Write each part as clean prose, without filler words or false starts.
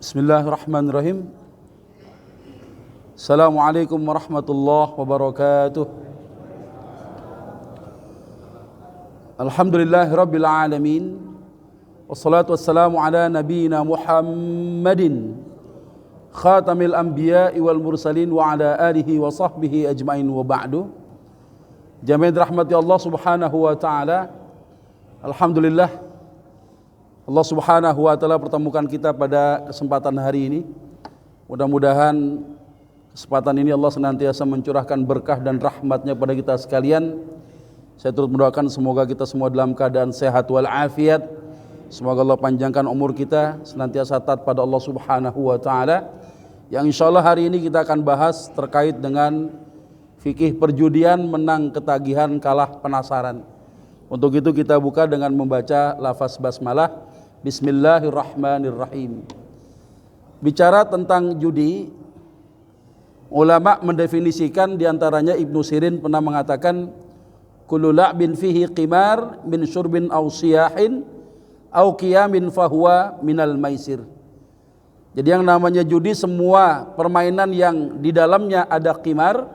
Bismillahirrahmanirrahim. Assalamualaikum warahmatullahi wabarakatuh. Alhamdulillahirabbil alamin. Wassalatu wassalamu ala nabiyyina Muhammadin khatamil anbiya'i wal mursalin wa ala alihi wa sahbihi ajmain wa ba'du. Jami'an rahmati Allah Subhanahu wa taala. Alhamdulillah Allah Subhanahu wa taala pertemukan kita pada kesempatan hari ini. Mudah-mudahan kesempatan ini Allah senantiasa mencurahkan berkah dan rahmatnya pada kita sekalian. Saya turut mendoakan semoga kita semua dalam keadaan sehat walafiat. Semoga Allah panjangkan umur kita, senantiasa taat pada Allah Subhanahu wa taala. Yang insyaallah hari ini kita akan bahas terkait dengan fikih perjudian, menang ketagihan, kalah penasaran. Untuk itu kita buka dengan membaca lafaz basmalah. Bismillahirrahmanirrahim. Bicara tentang judi, ulama mendefinisikan diantaranya Ibnu Sirin pernah mengatakan kullu la'bin fihi qimar min syurbin aw siyahin aw qiyamin fahuwa minal maisir. Jadi yang namanya judi semua permainan yang di dalamnya ada qimar,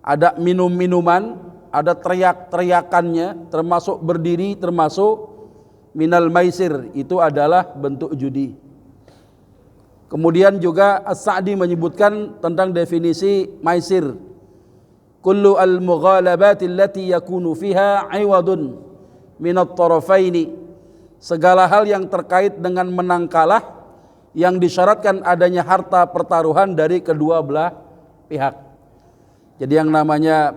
ada minum-minuman, ada teriak-teriakannya, termasuk berdiri, termasuk minal maisir, itu adalah bentuk judi. Kemudian juga As-Sa'di menyebutkan tentang definisi maisir. Kullu al-mughalabati allati yakunu fiha 'iwadun min at-tarafaini. Segala hal yang terkait dengan menang kalah yang disyaratkan adanya harta pertaruhan dari kedua belah pihak. Jadi yang namanya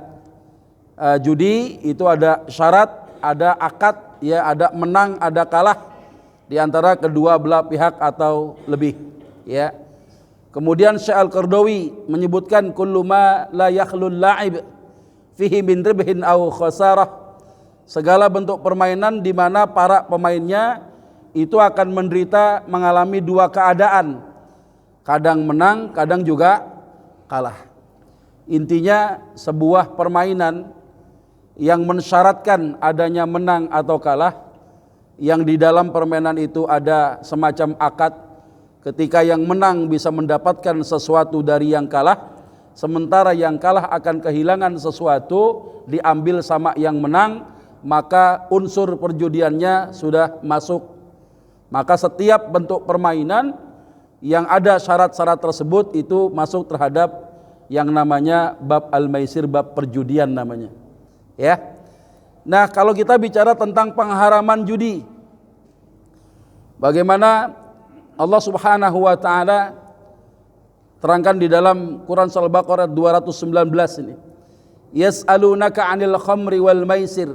judi itu ada syarat, ada akad, ya, ada menang, ada kalah di antara kedua belah pihak atau lebih, ya. Kemudian Syekh Al-Qardawi menyebutkan kullu ma la yakhlul la'ib fihi min ribhin aw khasarah. Segala bentuk permainan di mana para pemainnya itu akan menderita, mengalami dua keadaan. Kadang menang, kadang juga kalah. Intinya sebuah permainan yang mensyaratkan adanya menang atau kalah, yang di dalam permainan itu ada semacam akad, ketika yang menang bisa mendapatkan sesuatu dari yang kalah, sementara yang kalah akan kehilangan sesuatu, diambil sama yang menang, maka unsur perjudiannya sudah masuk. Maka setiap bentuk permainan yang ada syarat-syarat tersebut itu masuk terhadap yang namanya bab al-maisir, bab perjudian namanya. Ya. Nah, kalau kita bicara tentang pengharaman judi, bagaimana Allah Subhanahu wa taala terangkan di dalam Quran Surah Al-Baqarah 219 ini. Yas'alunaka 'anil khamri wal maisir.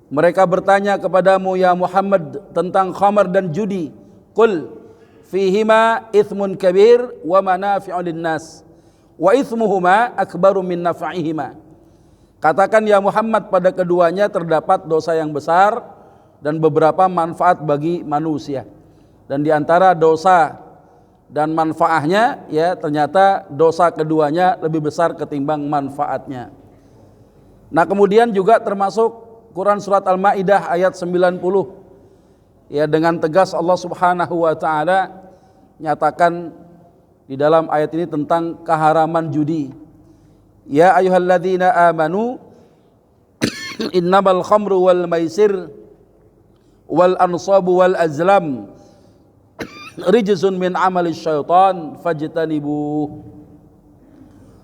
Mereka bertanya kepadamu ya Muhammad tentang khamar dan judi. Qul fihima ithmun kabir wa manafi'u lin-nas wa ithmuhuma akbaru min naf'ihima. Katakan ya Muhammad, pada keduanya terdapat dosa yang besar dan beberapa manfaat bagi manusia. Dan di antara dosa dan manfaatnya, ya, ternyata dosa keduanya lebih besar ketimbang manfaatnya. Nah, kemudian juga termasuk Quran surat Al-Maidah ayat 90. Ya, dengan tegas Allah Subhanahu wa taala nyatakan di dalam ayat ini tentang keharaman judi. Ya ayyuhalladzina amanu innamal khamru wal maisir wal ansabu wal azlam rijzun min amali syaitan fajtanibuh.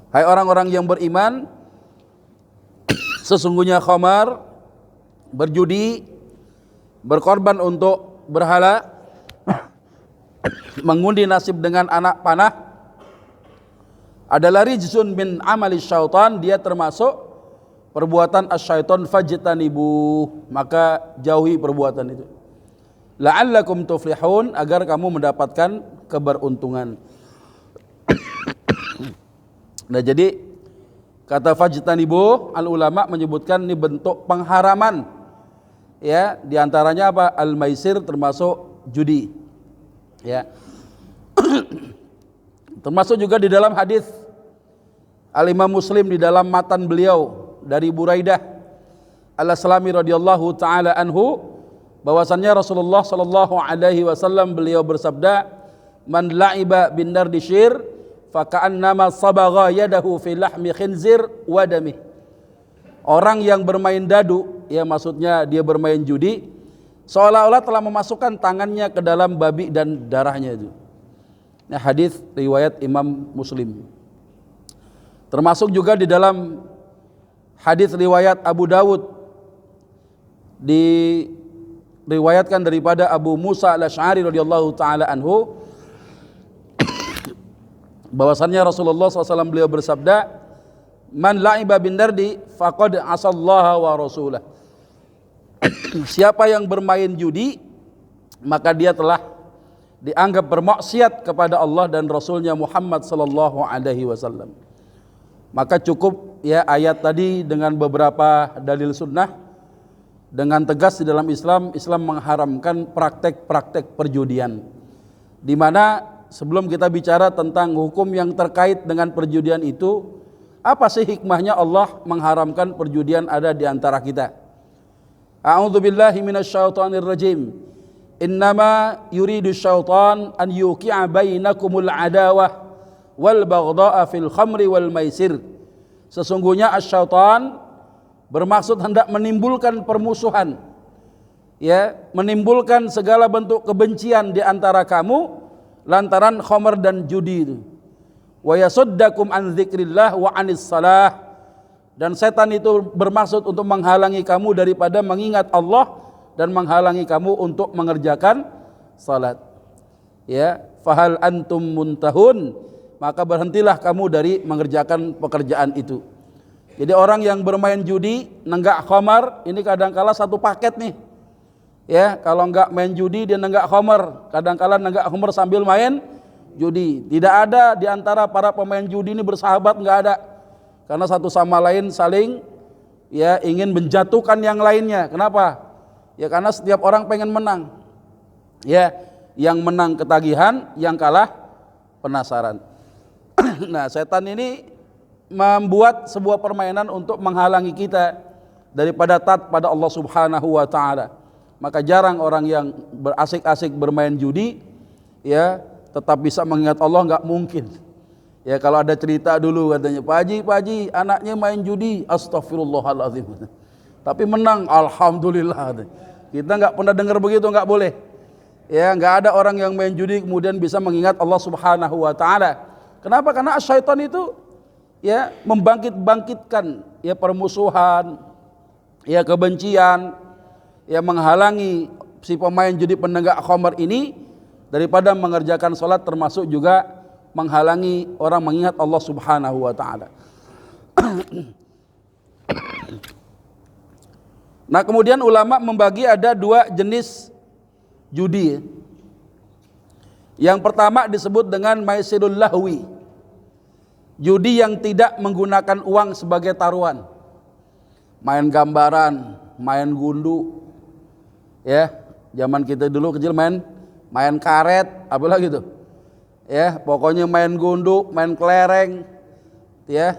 Hai orang-orang yang beriman, sesungguhnya khamar, berjudi, berkorban untuk berhala, mengundi nasib dengan anak panah adalah rijzun min amali syaitan, dia termasuk perbuatan asyaiton fajtanibu, maka jauhi perbuatan itu. La'allakum tuflihun, agar kamu mendapatkan keberuntungan. Nah, jadi kata fajtanibu, al ulama menyebutkan ini bentuk pengharaman. Ya, di antaranya apa? Al maisir, termasuk judi. Ya. Termasuk juga di dalam hadis Al-Imam Muslim di dalam matan beliau dari Buraidah Al-Aslami radhiyallahu taala anhu bahwasannya Rasulullah sallallahu alaihi wasallam beliau bersabda, man la'iba bin nardi syir faka'annama sabagha yadahu fi lahmi khinzir wa damih. Orang yang bermain dadu, ya maksudnya dia bermain judi, seolah-olah telah memasukkan tangannya ke dalam babi dan darahnya itu. Ini hadis riwayat Imam Muslim. Termasuk juga di dalam hadis riwayat Abu Dawud, diriwayatkan daripada Abu Musa al-Asy'ari radhiyallahu taala anhu, bahwasannya Rasulullah SAW beliau bersabda, man la'iba bin dardi faqad asallaha wa rasulah. Siapa yang bermain judi, maka dia telah dianggap bermaksiat kepada Allah dan Rasulnya Muhammad sallallahu alaihi wasallam. Maka cukup ya ayat tadi dengan beberapa dalil sunnah, dengan tegas di dalam Islam mengharamkan praktek-praktek perjudian. Di mana sebelum kita bicara tentang hukum yang terkait dengan perjudian itu, apa sih hikmahnya Allah mengharamkan perjudian ada di antara kita? A'udzubillahi minasyaitonir rajim. Innama yuridu syaitan an yuqi'a bainakumul adawah wal baghdha'a fil khamri wal maisir. Sesungguhnya asyaitan bermaksud hendak menimbulkan permusuhan, ya, menimbulkan segala bentuk kebencian di antara kamu lantaran khamr dan judi itu. Wa yasuddakum an dzikrillah wa anis salah, dan setan itu bermaksud untuk menghalangi kamu daripada mengingat Allah dan menghalangi kamu untuk mengerjakan salat. Ya, fahal antum muntahun, maka berhentilah kamu dari mengerjakan pekerjaan itu. Jadi orang yang bermain judi, nenggak khamar, ini kadangkala satu paket nih. Ya, kalau enggak main judi dia nenggak khamar, kadangkala nenggak khamar sambil main judi. Tidak ada di antara para pemain judi ini bersahabat, enggak ada. Karena satu sama lain saling ya ingin menjatuhkan yang lainnya. Kenapa? Ya karena setiap orang pengen menang. Ya, yang menang ketagihan, yang kalah penasaran. Nah, setan ini membuat sebuah permainan untuk menghalangi kita daripada taat pada Allah Subhanahu wa taala. Maka jarang orang yang berasik-asik bermain judi ya tetap bisa mengingat Allah, enggak mungkin. Ya kalau ada cerita dulu katanya, Pak Haji anaknya main judi, astagfirullahaladzim, tapi menang, alhamdulillah. Kita enggak pernah dengar begitu, enggak boleh. Ya, enggak ada orang yang main judi kemudian bisa mengingat Allah Subhanahu wa taala. Kenapa? Karena syaitan itu ya membangkitkan ya permusuhan, ya kebencian, ya menghalangi si pemain judi penenggak khamr ini daripada mengerjakan salat, termasuk juga menghalangi orang mengingat Allah Subhanahu wa taala. Nah, kemudian ulama membagi ada dua jenis judi. Yang pertama disebut dengan maisirul lahwi. Judi yang tidak menggunakan uang sebagai taruhan. Main gambaran, main gundu. Ya, zaman kita dulu kecil main karet, apa lagi tuh? Ya, pokoknya main gundu, main kelereng. Ya.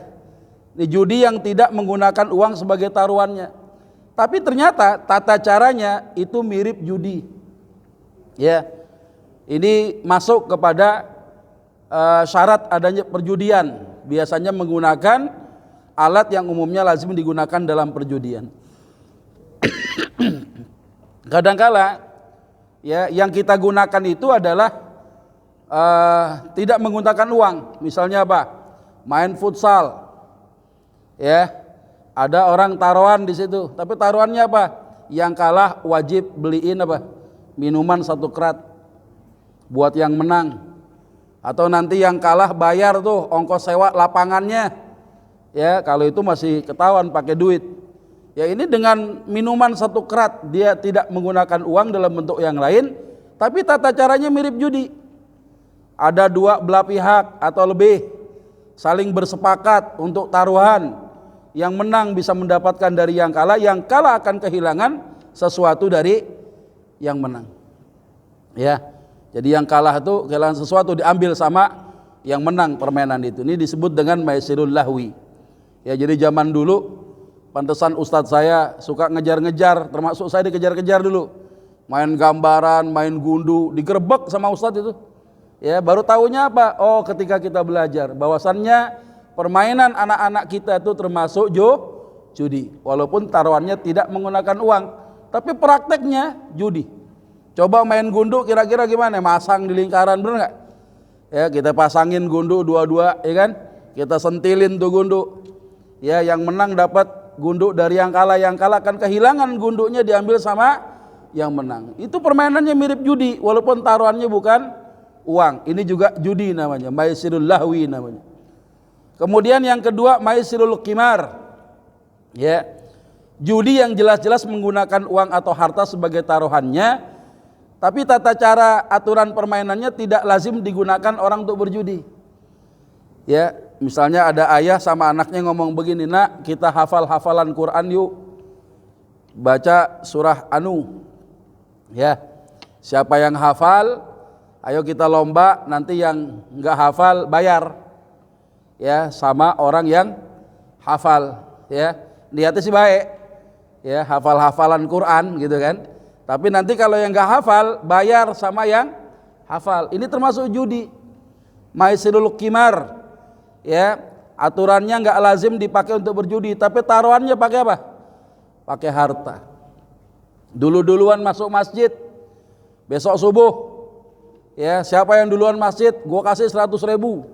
Ini judi yang tidak menggunakan uang sebagai taruhannya. Tapi ternyata tata caranya itu mirip judi. Ya. Ini masuk kepada syarat adanya perjudian. Biasanya menggunakan alat yang umumnya lazim digunakan dalam perjudian. Kadangkala ya yang kita gunakan itu adalah tidak menggunakan uang. Misalnya apa? Main futsal. Ya. Ada orang taruhan di situ, tapi taruhannya apa? Yang kalah wajib beliin apa? Minuman 1 kerat buat yang menang. Atau nanti yang kalah bayar tuh ongkos sewa lapangannya. Ya, kalau itu masih ketahuan pakai duit. Ya, ini dengan minuman 1 kerat, dia tidak menggunakan uang dalam bentuk yang lain, tapi tata caranya mirip judi. Ada dua belah pihak atau lebih saling bersepakat untuk taruhan. Yang menang bisa mendapatkan dari yang kalah akan kehilangan sesuatu dari yang menang. Ya. Jadi yang kalah itu kehilangan sesuatu, diambil sama yang menang permainan itu. Ini disebut dengan maisirul lahwi. Ya, jadi zaman dulu pantesan ustadz saya suka ngejar-ngejar, termasuk saya dikejar-kejar dulu. Main gambaran, main gundu, digerebek sama ustadz itu. Ya, baru tahunya apa? Oh, ketika kita belajar bahwasannya permainan anak-anak kita itu termasuk judi. Walaupun taruhannya tidak menggunakan uang, tapi prakteknya judi. Coba main gundu kira-kira gimana? Masang di lingkaran, bener nggak? Ya, kita pasangin gundu dua-dua, ya kan? Kita sentilin tuh gundu. Ya, yang menang dapat gundu dari yang kalah kan kehilangan gundunya diambil sama yang menang. Itu permainannya mirip judi, walaupun taruhannya bukan uang. Ini juga judi namanya, maisirul lahwi namanya. Kemudian yang kedua maisirul qimar. Ya. Judi yang jelas-jelas menggunakan uang atau harta sebagai taruhannya, tapi tata cara aturan permainannya tidak lazim digunakan orang untuk berjudi. Ya, misalnya ada ayah sama anaknya ngomong begini, "Nak, kita hafal-hafalan Quran yuk. Baca surah Anu." Ya. Siapa yang hafal, ayo kita lomba, nanti yang nggak hafal bayar, ya, sama orang yang hafal, ya. Niatnya sih baik, ya, hafal-hafalan Quran gitu kan. Tapi nanti kalau yang nggak hafal bayar sama yang hafal. Ini termasuk judi, maisirul qimar, ya. Aturannya nggak lazim dipakai untuk berjudi, tapi taruhannya pakai apa? Pakai harta. Dulu-duluan masuk masjid, besok subuh. Ya, siapa yang duluan masjid, gue kasih 100.000.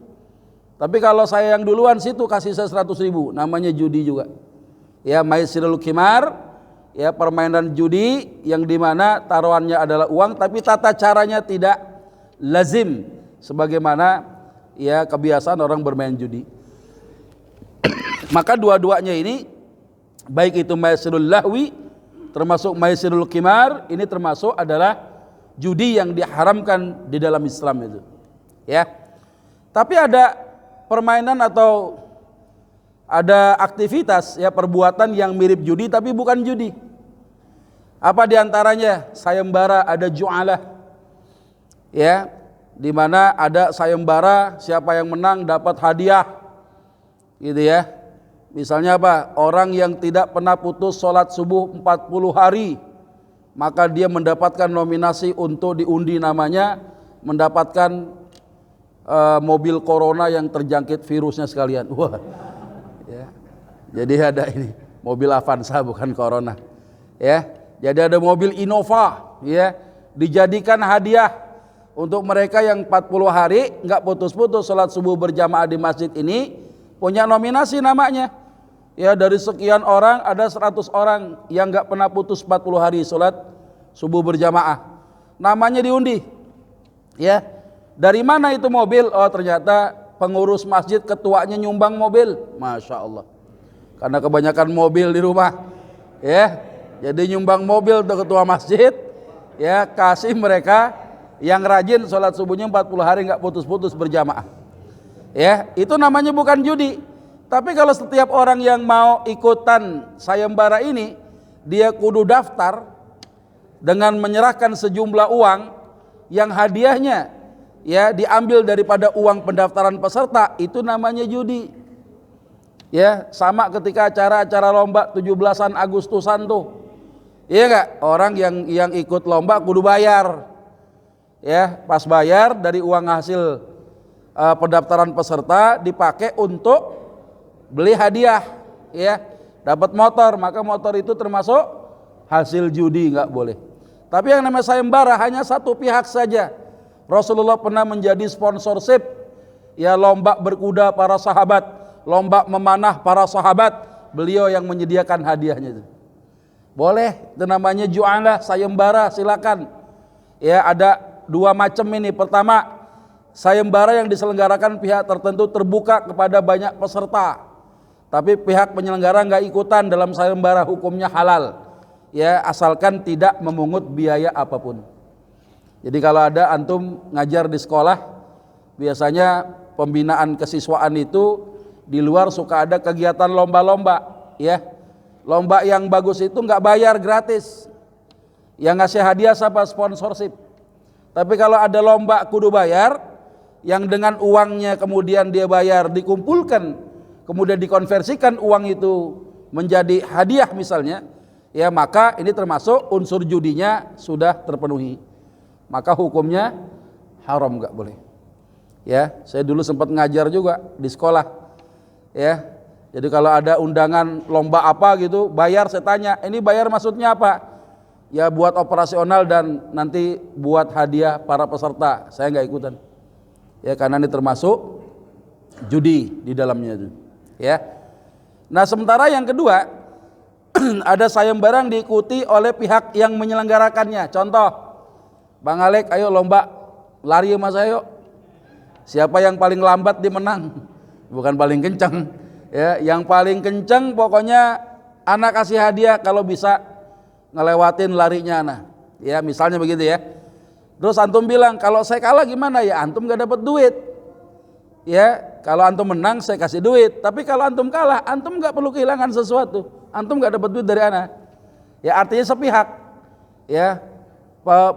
Tapi kalau saya yang duluan situ kasih saya 100.000, namanya judi juga. Ya, maisirul qimar, ya, permainan judi yang dimana taruhannya adalah uang, tapi tata caranya tidak lazim, sebagaimana ya kebiasaan orang bermain judi. Maka dua-duanya ini, baik itu maisirul lahwi, termasuk maisirul qimar, ini termasuk adalah judi yang diharamkan di dalam Islam itu, ya. Tapi ada permainan atau ada aktivitas, ya, perbuatan yang mirip judi tapi bukan judi. Apa diantaranya? Sayembara, ada ju'alah, ya, di mana ada sayembara, siapa yang menang dapat hadiah, gitu ya. Misalnya apa? Orang yang tidak pernah putus sholat subuh 40 hari, maka dia mendapatkan nominasi untuk diundi namanya, mendapatkan mobil corona yang terjangkit virusnya sekalian. Wah, ya. Jadi ada ini mobil Avanza bukan corona, ya. Jadi ada mobil Innova, ya, dijadikan hadiah untuk mereka yang 40 hari nggak putus-putus sholat subuh berjamaah di masjid ini, punya nominasi namanya. Ya, dari sekian orang ada 100 orang yang nggak pernah putus 40 hari sholat subuh berjamaah, namanya diundi. Ya, dari mana itu mobil? Oh, ternyata pengurus masjid, ketuanya nyumbang mobil. Masya Allah, karena kebanyakan mobil di rumah, ya, jadi nyumbang mobil untuk ketua masjid, ya, kasih mereka yang rajin sholat subuhnya 40 hari nggak putus-putus berjamaah. Ya, itu namanya bukan judi. Tapi kalau setiap orang yang mau ikutan sayembara ini, dia kudu daftar dengan menyerahkan sejumlah uang yang hadiahnya, ya, diambil daripada uang pendaftaran peserta, itu namanya judi. Ya, sama ketika acara-acara lomba 17-an Agustusan tuh. Iya enggak? Orang yang ikut lomba kudu bayar. Ya, pas bayar dari uang hasil pendaftaran peserta dipakai untuk beli hadiah, ya, dapat motor, maka motor itu termasuk hasil judi, nggak boleh. Tapi yang namanya sayembara hanya satu pihak saja. Rasulullah pernah menjadi sponsorship, ya, lomba berkuda para sahabat, lomba memanah para sahabat, beliau yang menyediakan hadiahnya itu. Boleh, itu namanya ju'alah, sayembara, silakan. Ya, ada dua macam ini. Pertama, sayembara yang diselenggarakan pihak tertentu terbuka kepada banyak peserta, tapi pihak penyelenggara nggak ikutan dalam sayembara, hukumnya halal, ya, asalkan tidak memungut biaya apapun. Jadi kalau ada antum ngajar di sekolah, biasanya pembinaan kesiswaan itu di luar suka ada kegiatan lomba-lomba, ya, lomba yang bagus itu nggak bayar, gratis, yang ngasih hadiah siapa? Sponsorship. Tapi kalau ada lomba kudu bayar, yang dengan uangnya kemudian dia bayar, dikumpulkan, kemudian dikonversikan uang itu menjadi hadiah misalnya, ya, maka ini termasuk unsur judinya sudah terpenuhi, maka hukumnya haram, nggak boleh. Ya, saya dulu sempat ngajar juga di sekolah. Ya. Jadi kalau ada undangan lomba apa gitu, bayar, saya tanya, ini bayar maksudnya apa? Ya buat operasional dan nanti buat hadiah para peserta. Saya nggak ikutan. Ya karena ini termasuk judi di dalamnya itu. Ya. Nah, sementara yang kedua ada sayembarang diikuti oleh pihak yang menyelenggarakannya. Contoh, Bang Alek, ayo lomba lari sama saya yuk. Siapa yang paling lambat dia menang, bukan paling kencang. Ya, yang paling kencang pokoknya anak kasih hadiah kalau bisa ngelewatin larinya anak. Ya, misalnya begitu ya. Terus antum bilang, kalau saya kalah gimana? Ya antum gak dapat duit. Ya, kalau antum menang saya kasih duit. Tapi kalau antum kalah, antum gak perlu kehilangan sesuatu. Antum gak dapat duit dari anak. Ya artinya sepihak. Ya,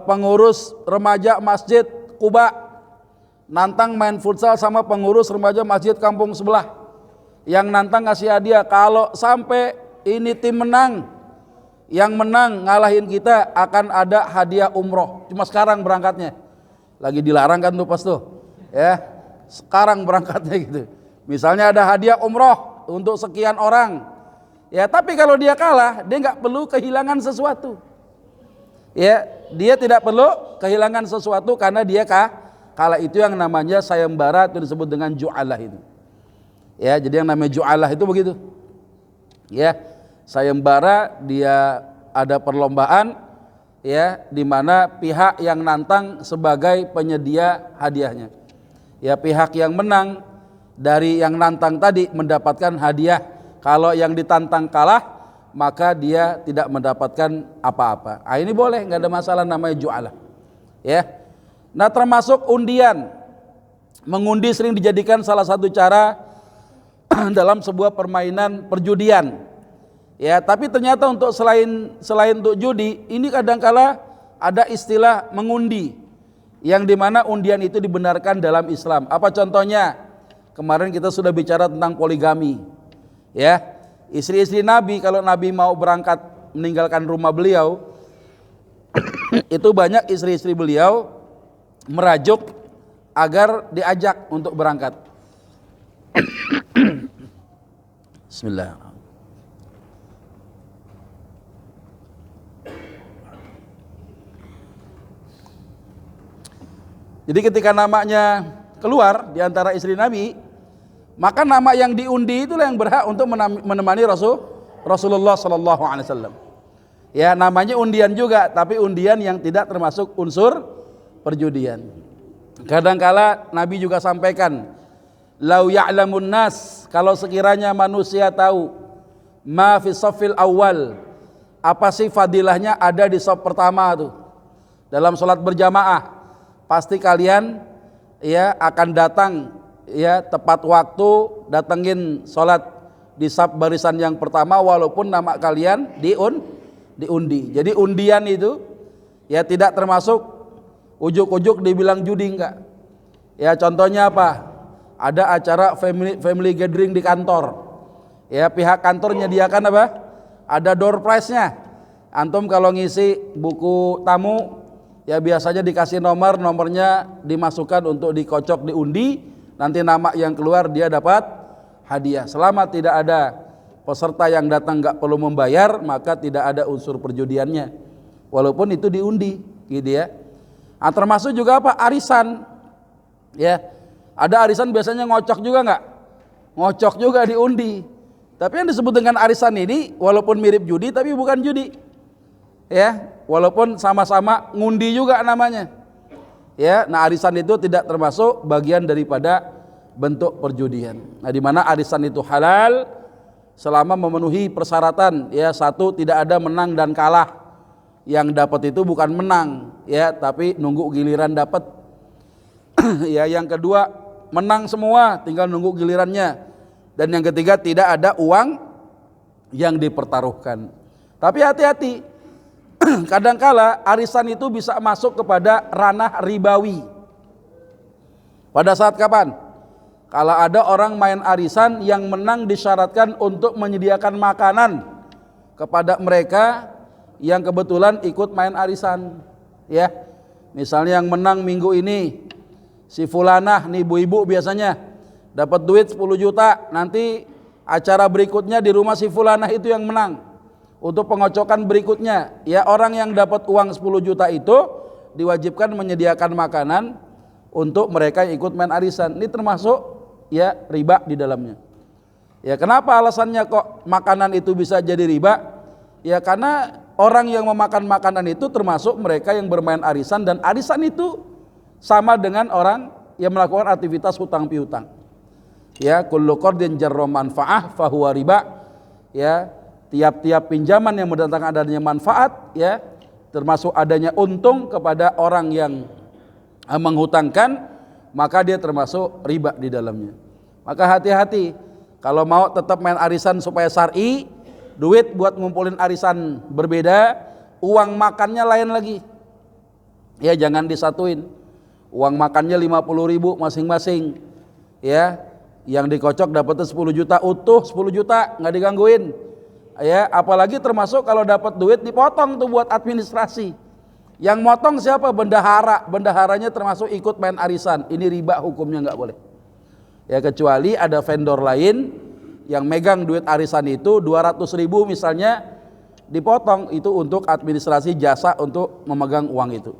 pengurus remaja masjid Kuba nantang main futsal sama pengurus remaja masjid kampung sebelah. Yang nantang ngasih hadiah, kalau sampai ini tim menang, yang menang ngalahin kita akan ada hadiah umroh. Cuma sekarang berangkatnya, lagi dilarang kan tuh pas tuh, ya sekarang berangkatnya gitu. Misalnya ada hadiah umroh untuk sekian orang, ya tapi kalau dia kalah dia nggak perlu kehilangan sesuatu. Ya dia tidak perlu kehilangan sesuatu karena dia kalah. Itu yang namanya sayembara, itu disebut dengan ju'alah itu. Ya, jadi yang namanya ju'alah itu begitu. Ya, sayembara dia ada perlombaan ya di mana pihak yang nantang sebagai penyedia hadiahnya. Ya, pihak yang menang dari yang nantang tadi mendapatkan hadiah. Kalau yang ditantang kalah, maka dia tidak mendapatkan apa-apa. Ah, ini boleh, nggak ada masalah, namanya ju'alah. Ya. Nah, termasuk undian. Mengundi sering dijadikan salah satu cara dalam sebuah permainan perjudian. Ya, tapi ternyata untuk selain untuk judi, ini kadangkala ada istilah mengundi yang dimana undian itu dibenarkan dalam Islam. Apa contohnya? Kemarin kita sudah bicara tentang poligami. Ya, istri-istri Nabi kalau Nabi mau berangkat meninggalkan rumah beliau, itu banyak istri-istri beliau merajuk agar diajak untuk berangkat. Bismillahirrahmanirrahim. Jadi ketika namanya keluar di antara istri Nabi, maka nama yang diundi itulah yang berhak untuk menemani Rasulullah sallallahu alaihi wasallam. Ya, namanya undian juga, tapi undian yang tidak termasuk unsur perjudian. Kadangkala Nabi juga sampaikan, lau ya'lamun nas, kalau sekiranya manusia tahu, ma fi shaffil awal, apa sih fadilahnya ada di shaf pertama tuh dalam sholat berjamaah, pasti kalian ya akan datang ya tepat waktu, datengin sholat di shaf barisan yang pertama walaupun nama kalian diundi. Jadi undian itu ya tidak termasuk ujuk-ujuk dibilang judi, enggak. Ya contohnya apa? Ada acara family gathering di kantor. Ya pihak kantor menyediakan apa? Ada door prize-nya. Antum kalau ngisi buku tamu ya biasanya dikasih nomornya dimasukkan untuk dikocok diundi, nanti nama yang keluar dia dapat hadiah. Selama tidak ada peserta yang datang nggak perlu membayar, maka tidak ada unsur perjudiannya. Walaupun itu diundi, gitu ya. Nah, termasuk juga apa? Arisan. Ya. Ada arisan biasanya ngocok juga nggak? Ngocok juga diundi. Tapi yang disebut dengan arisan ini walaupun mirip judi tapi bukan judi. Ya, walaupun sama-sama ngundi juga namanya. Ya, nah arisan itu tidak termasuk bagian daripada bentuk perjudian. Nah, di mana arisan itu halal selama memenuhi persyaratan. Ya, satu, tidak ada menang dan kalah. Yang dapat itu bukan menang, ya, tapi nunggu giliran dapat. Ya, yang kedua, menang semua, tinggal nunggu gilirannya. Dan yang ketiga, tidak ada uang yang dipertaruhkan. Tapi hati-hati, kadangkala arisan itu bisa masuk kepada ranah ribawi. Pada saat kapan? Kalau ada orang main arisan yang menang disyaratkan untuk menyediakan makanan kepada mereka yang kebetulan ikut main arisan. Ya, misalnya yang menang minggu ini si fulanah nih ibu-ibu biasanya dapat duit 10 juta, nanti acara berikutnya di rumah si fulanah itu yang menang. Untuk pengocokan berikutnya, ya orang yang dapat uang 10 juta itu diwajibkan menyediakan makanan untuk mereka yang ikut main arisan. Ini termasuk ya riba di dalamnya. Ya kenapa alasannya kok makanan itu bisa jadi riba? Ya karena orang yang memakan makanan itu termasuk mereka yang bermain arisan, dan arisan itu sama dengan orang yang melakukan aktivitas hutang piutang. Ya, kullu qardin jarra manfaah fahuwa riba. Ya, tiap-tiap pinjaman yang mendatangkan adanya manfaat, ya, termasuk adanya untung kepada orang yang menghutangkan, maka dia termasuk riba di dalamnya. Maka hati-hati kalau mau tetap main arisan supaya syar'i, duit buat ngumpulin arisan berbeda, uang makannya lain lagi. Ya jangan disatuin. Uang makannya 50.000 masing-masing. Ya, yang dikocok dapatnya 10 juta utuh, 10 juta nggak digangguin. Ya, apalagi termasuk kalau dapat duit dipotong tuh buat administrasi. Yang motong siapa? Bendahara. Bendaharanya termasuk ikut main arisan. Ini riba, hukumnya nggak boleh. Ya kecuali ada vendor lain yang megang duit arisan itu 200.000 misalnya, dipotong itu untuk administrasi jasa untuk memegang uang itu.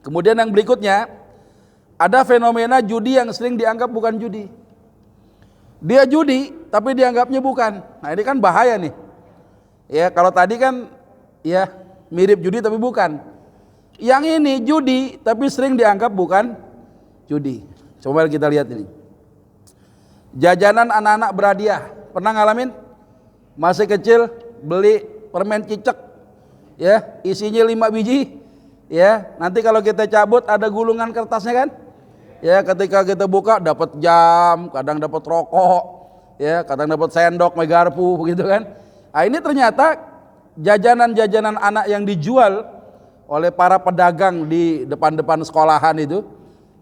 Kemudian yang berikutnya, ada fenomena judi yang sering dianggap bukan judi. Dia judi tapi dianggapnya bukan. Nah ini kan bahaya nih. Ya kalau tadi kan ya mirip judi tapi bukan. Yang ini judi tapi sering dianggap bukan judi. Coba kita lihat ini. Jajanan anak-anak berhadiah. Pernah ngalamin? Masih kecil beli permen cicak, ya isinya 5 biji, ya nanti kalau kita cabut ada gulungan kertasnya kan, ya ketika kita buka dapat jam, kadang dapat rokok, ya kadang dapat sendok, garpu begitu kan. Nah ini ternyata jajanan-jajanan anak yang dijual oleh para pedagang di depan-depan sekolahan itu,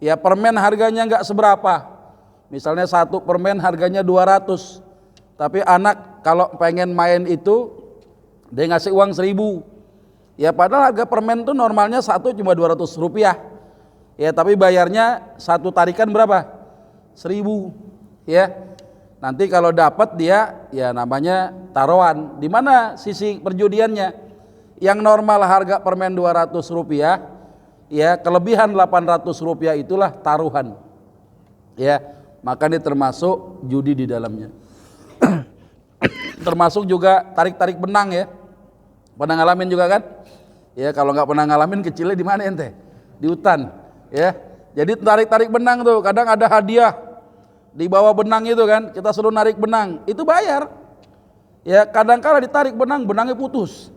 ya permen harganya nggak seberapa, misalnya satu permen harganya 200, tapi anak kalau pengen main itu dia ngasih uang 1.000. Ya padahal harga permen itu normalnya satu cuma 200 rupiah. Ya tapi bayarnya satu tarikan berapa? 1.000. Ya. Nanti kalau dapat dia ya namanya taruhan. Di mana sisi perjudiannya? Yang normal harga permen 200 rupiah, ya kelebihan 800 rupiah itulah taruhan. Ya, maka ini termasuk judi di dalamnya. Termasuk juga tarik-tarik benang ya. Pernah ngalamin juga kan? Ya kalau nggak pernah ngalamin kecilnya di mana ente? Di hutan, ya. Jadi tarik-tarik benang tuh, kadang ada hadiah di bawah benang itu kan, kita suruh narik benang, itu bayar. Ya kadang kala ditarik benang, benangnya putus.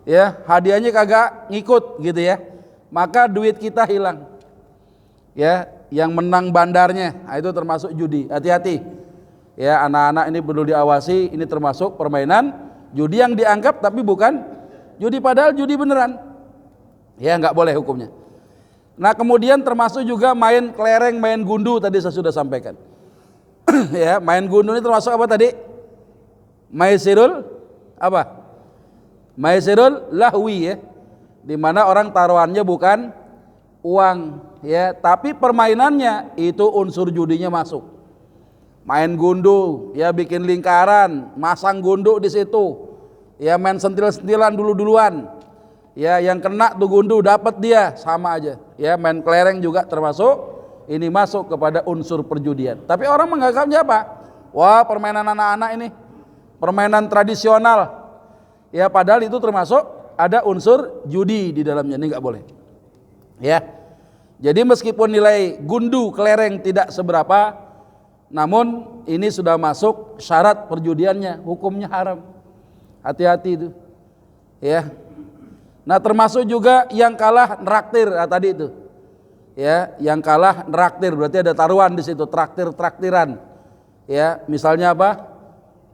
Ya hadiahnya kagak ngikut gitu ya. Maka duit kita hilang. Ya yang menang bandarnya, nah, itu termasuk judi. Hati-hati. Ya anak-anak ini perlu diawasi, ini termasuk permainan judi yang dianggap tapi bukan judi, padahal judi beneran. Ya nggak boleh hukumnya. Nah kemudian termasuk juga main kelereng, main gundu, tadi saya sudah sampaikan. Ya main gundu ini termasuk apa tadi? Maisirul apa? Maisirul lahwi ya, dimana orang taruhannya bukan uang ya, tapi permainannya itu unsur judinya masuk. Main gundu, ya bikin lingkaran, masang gundu di situ, ya main sentil-sentilan duluan, ya yang kena tuh gundu dapat dia, sama aja. Ya main kelereng juga termasuk, ini masuk kepada unsur perjudian. Tapi orang menganggapnya apa? Wah permainan anak-anak ini, permainan tradisional. Ya padahal itu termasuk ada unsur judi di dalamnya, ini nggak boleh. Ya, jadi meskipun nilai gundu kelereng tidak seberapa, namun ini sudah masuk syarat perjudiannya, hukumnya haram. Hati-hati itu. Ya. Nah, termasuk juga yang kalah neraktir tadi itu. Ya, yang kalah neraktir berarti ada taruhan di situ, traktir-traktiran. Ya, misalnya apa?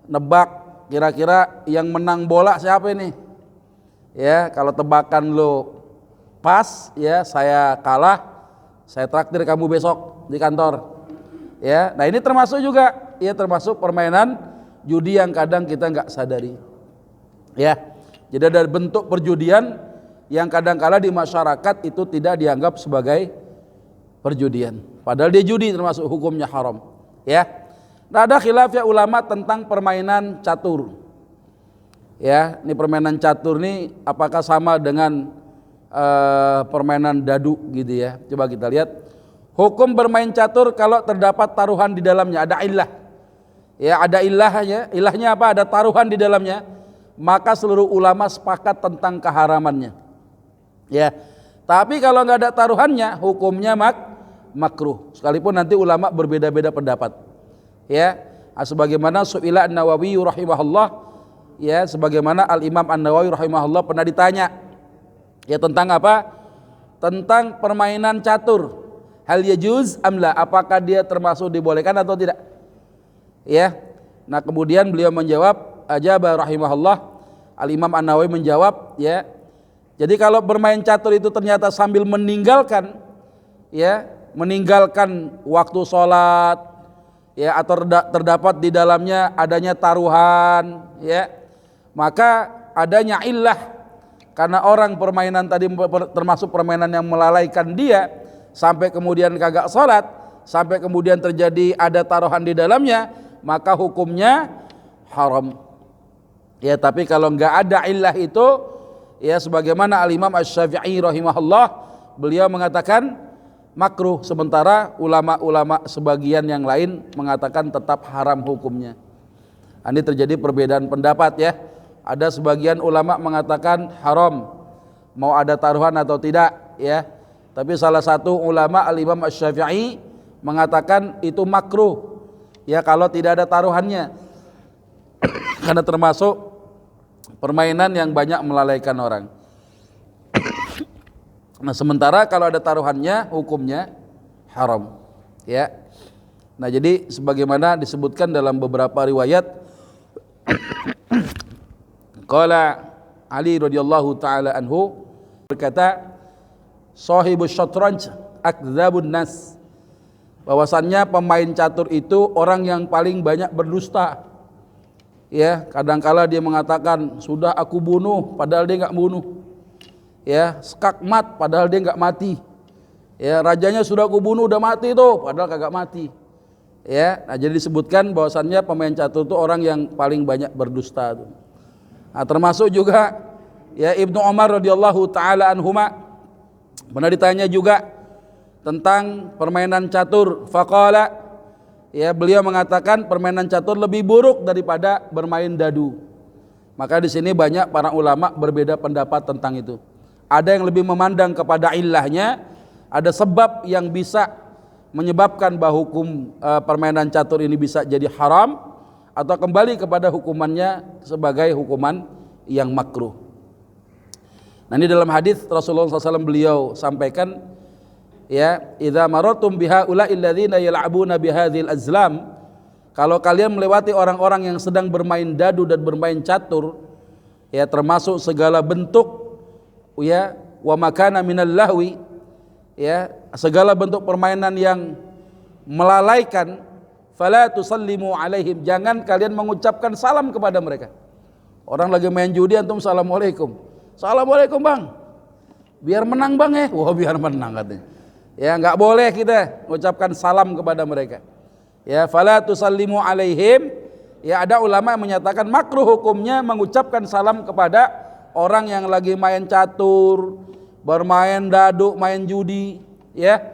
Nebak kira-kira yang menang bola siapa ini? Ya, kalau tebakan lo pas, ya saya kalah, saya traktir kamu besok di kantor. Ya, nah ini termasuk juga, ya termasuk permainan judi yang kadang kita nggak sadari. Ya, jadi ada bentuk perjudian yang kadang-kala di masyarakat itu tidak dianggap sebagai perjudian, padahal dia judi, termasuk hukumnya haram. Ya, nah, ada khilaf ya ulama tentang permainan catur. Ya, ini permainan catur ini apakah sama dengan permainan dadu gitu ya? Coba kita lihat hukum bermain catur kalau terdapat taruhan di dalamnya, ada ilah. Ya, ada ilahnya. Ilahnya apa? Ada taruhan di dalamnya. Maka seluruh ulama sepakat tentang keharamannya. Ya, tapi kalau nggak ada taruhannya, hukumnya makruh. Sekalipun nanti ulama berbeda-beda pendapat. Ya, sebagaimana Su'ila An-Nawawi rahimahullah, ya, sebagaimana Al-Imam An-Nawawi rahimahullah pernah ditanya, ya, tentang apa? Tentang permainan catur. Hal yajuz amla, apakah dia termasuk dibolehkan atau tidak? Ya, nah kemudian beliau menjawab, ajaba rahimahullah, Al-Imam An-Nawawi menjawab, ya, jadi kalau bermain catur itu ternyata sambil meninggalkan, ya, meninggalkan waktu sholat, ya, atau terdapat di dalamnya adanya taruhan, ya, maka adanya illah, karena orang permainan tadi termasuk permainan yang melalaikan dia sampai kemudian kagak sholat, sampai kemudian terjadi ada taruhan di dalamnya, maka hukumnya haram. Ya, tapi kalau nggak ada illah itu, ya, sebagaimana Al-Imam Asy-Syafi'i rahimahullah, beliau mengatakan makruh, sementara ulama-ulama sebagian yang lain mengatakan tetap haram hukumnya. Ini terjadi perbedaan pendapat, ya. Ada sebagian ulama mengatakan haram, mau ada taruhan atau tidak, ya. Tapi salah satu ulama Al-Imam Asy-Syafi'i mengatakan itu makruh, ya, kalau tidak ada taruhannya, karena termasuk permainan yang banyak melalaikan orang. Nah, sementara kalau ada taruhannya hukumnya haram. Ya. Nah, jadi sebagaimana disebutkan dalam beberapa riwayat, qala Ali radhiyallahu taala anhu berkata, sahibus syatranj akdzabun nas, bahwasannya pemain catur itu orang yang paling banyak berdusta. Ya, kadangkala dia mengatakan sudah aku bunuh, padahal dia nggak bunuh. Ya, skakmat, padahal dia nggak mati. Ya, rajanya sudah aku bunuh, udah mati tuh, padahal kagak mati. Ya, nah, jadi disebutkan bahwasannya pemain catur itu orang yang paling banyak berdusta. Nah, termasuk juga, ya, Ibnu Umar radhiyallahu taala anhuma pernah ditanya juga tentang permainan catur. Faqala, ya, beliau mengatakan permainan catur lebih buruk daripada bermain dadu. Maka di sini banyak para ulama berbeda pendapat tentang itu. Ada yang lebih memandang kepada ilahnya, ada sebab yang bisa menyebabkan bahwa hukum permainan catur ini bisa jadi haram, atau kembali kepada hukumannya sebagai hukuman yang makruh. Nah, ini dalam hadis Rasulullah SAW beliau sampaikan, ya, idza maratum biha ula'il ladzina yal'abuna bihadzal azlam, kalau kalian melewati orang-orang yang sedang bermain dadu dan bermain catur, ya, termasuk segala bentuk, ya, wa makana minal lahwi, ya, segala bentuk permainan yang melalaikan, fala tusallimu alaihim, jangan kalian mengucapkan salam kepada mereka. Orang lagi main judi, antum assalamualaikum. Assalamualaikum bang, biar menang bang ya. Wah, biar menang katanya. Ya, nggak boleh kita mengucapkan salam kepada mereka. Ya, fala tusallimu alaihim. Ya, ada ulama yang menyatakan makruh hukumnya mengucapkan salam kepada orang yang lagi main catur, bermain dadu, main judi, ya,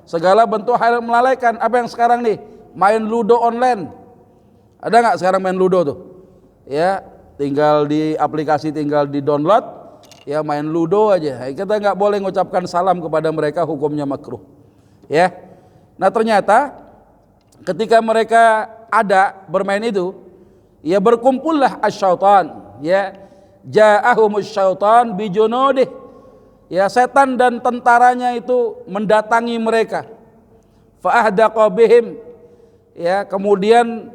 segala bentuk hal yang melalaikan. Apa yang sekarang nih, main ludo online, ada nggak sekarang main ludo tuh? Ya, tinggal di aplikasi, tinggal di download, ya, main ludo aja. Kita nggak boleh mengucapkan salam kepada mereka, hukumnya makruh. Ya, nah ternyata ketika mereka ada bermain itu, ya, berkumpullah asyaitan, ya, ja'ahumus syaitan bijunudih, ya, setan dan tentaranya itu mendatangi mereka, fa ahdaqa bihim, ya, kemudian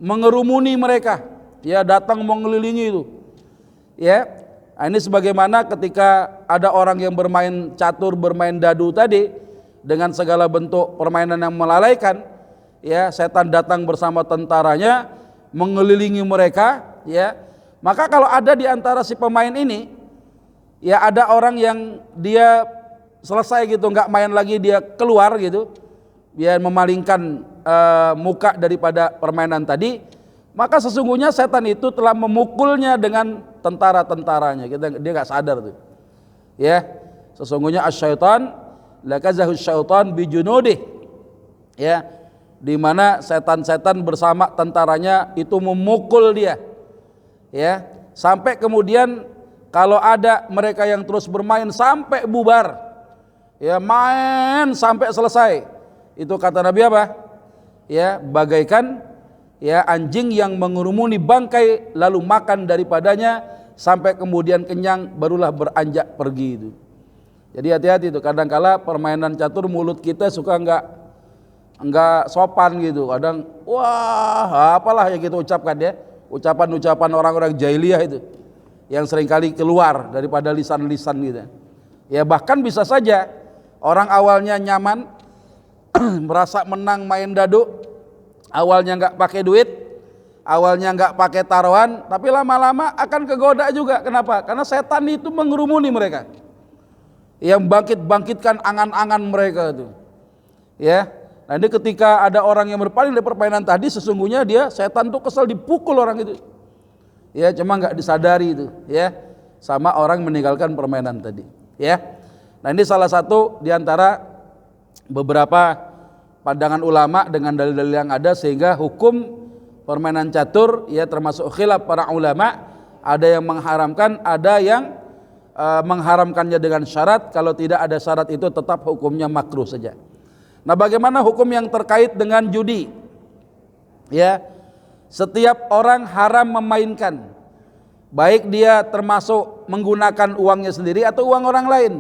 mengerumuni mereka, ya, datang mengelilingi itu, ya. Nah, ini sebagaimana ketika ada orang yang bermain catur, bermain dadu tadi dengan segala bentuk permainan yang melalaikan, ya, setan datang bersama tentaranya mengelilingi mereka, ya. Maka kalau ada di antara si pemain ini, ya ada orang yang dia selesai gitu, nggak main lagi, dia keluar gitu, dia memalingkan muka daripada permainan tadi, maka sesungguhnya setan itu telah memukulnya dengan tentara-tentaranya. Dia nggak sadar tuh, ya. Sesungguhnya asyaitan lakazahu syaitan bijunudih, ya, di mana setan-setan bersama tentaranya itu memukul dia, ya, sampai kemudian kalau ada mereka yang terus bermain sampai bubar, ya, main sampai selesai, itu kata Nabi apa? Ya, bagaikan, ya, anjing yang mengurumuni bangkai lalu makan daripadanya sampai kemudian kenyang barulah beranjak pergi itu. Jadi hati-hati itu, kadang-kala permainan catur mulut kita suka enggak sopan gitu. Kadang wah, apalah yang kita ucapkan, ya. Ucapan-ucapan orang-orang jahiliyah itu yang seringkali keluar daripada lisan-lisan gitu. Ya, bahkan bisa saja orang awalnya nyaman merasa menang main dadu, awalnya enggak pakai duit, awalnya enggak pakai taruhan, tapi lama-lama akan kegoda juga. Kenapa? Karena setan itu mengerumuni mereka, yang bangkit-bangkitkan angan-angan mereka itu, ya. Nah, ini ketika ada orang yang berpaling dari permainan tadi, sesungguhnya dia setan tuh kesal dipukul orang itu, ya, cuma nggak disadari itu, ya, sama orang meninggalkan permainan tadi, ya. Nah, ini salah satu diantara beberapa pandangan ulama dengan dalil-dalil yang ada, sehingga hukum permainan catur, ya, termasuk khilaf para ulama, ada yang mengharamkan, ada yang mengharamkannya dengan syarat. Kalau tidak ada syarat itu tetap hukumnya makruh saja. Nah, bagaimana hukum yang terkait dengan judi? Ya, setiap orang haram memainkan, baik dia termasuk menggunakan uangnya sendiri atau uang orang lain.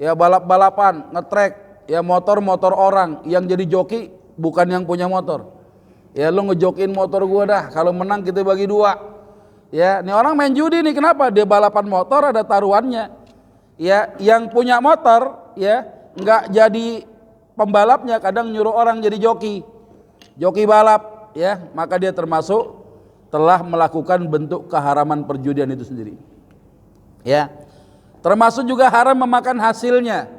Ya, balap-balapan, ngetrek, ya, motor-motor orang, yang jadi joki bukan yang punya motor. Ya, lu ngejokin motor gua dah, kalau menang kita bagi dua. Ya, ini orang main judi nih, kenapa? Dia balapan motor ada taruhannya. Ya, yang punya motor, ya, nggak jadi pembalapnya, kadang nyuruh orang jadi joki balap, ya, maka dia termasuk telah melakukan bentuk keharaman perjudian itu sendiri. Ya, termasuk juga haram memakan hasilnya.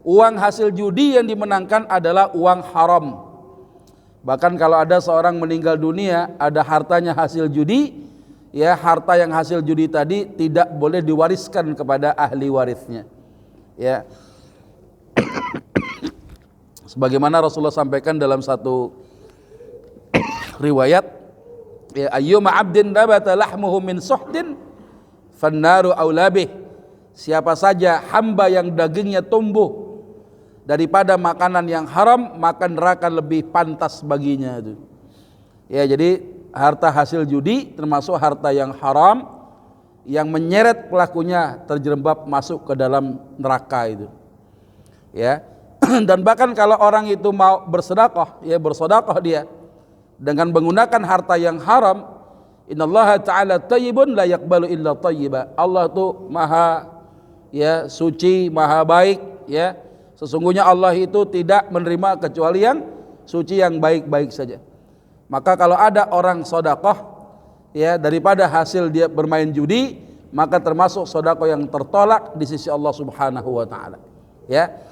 Uang hasil judi yang dimenangkan adalah uang haram. Bahkan kalau ada seorang meninggal dunia, ada hartanya hasil judi, ya, harta yang hasil judi tadi tidak boleh diwariskan kepada ahli warisnya, ya. Sebagaimana Rasulullah sampaikan dalam satu riwayat, ya, ayyuma 'abdin nabata lahmuhu min suhdin fannaru aula bih. Siapa saja hamba yang dagingnya tumbuh daripada makanan yang haram, maka neraka lebih pantas baginya itu. Ya, jadi harta hasil judi termasuk harta yang haram yang menyeret pelakunya terjerembab masuk ke dalam neraka itu, ya. Dan bahkan kalau orang itu mau bersedekah, ya, bersedekah dia dengan menggunakan harta yang haram, innallaha ta'ala thayyibun la yaqbalu illa thayyiba. Allah itu maha, ya, suci, maha baik, ya. Sesungguhnya Allah itu tidak menerima kecuali yang suci, yang baik-baik saja. Maka kalau ada orang sedekah, ya, daripada hasil dia bermain judi, maka termasuk sedekah yang tertolak di sisi Allah Subhanahu wa taala, ya.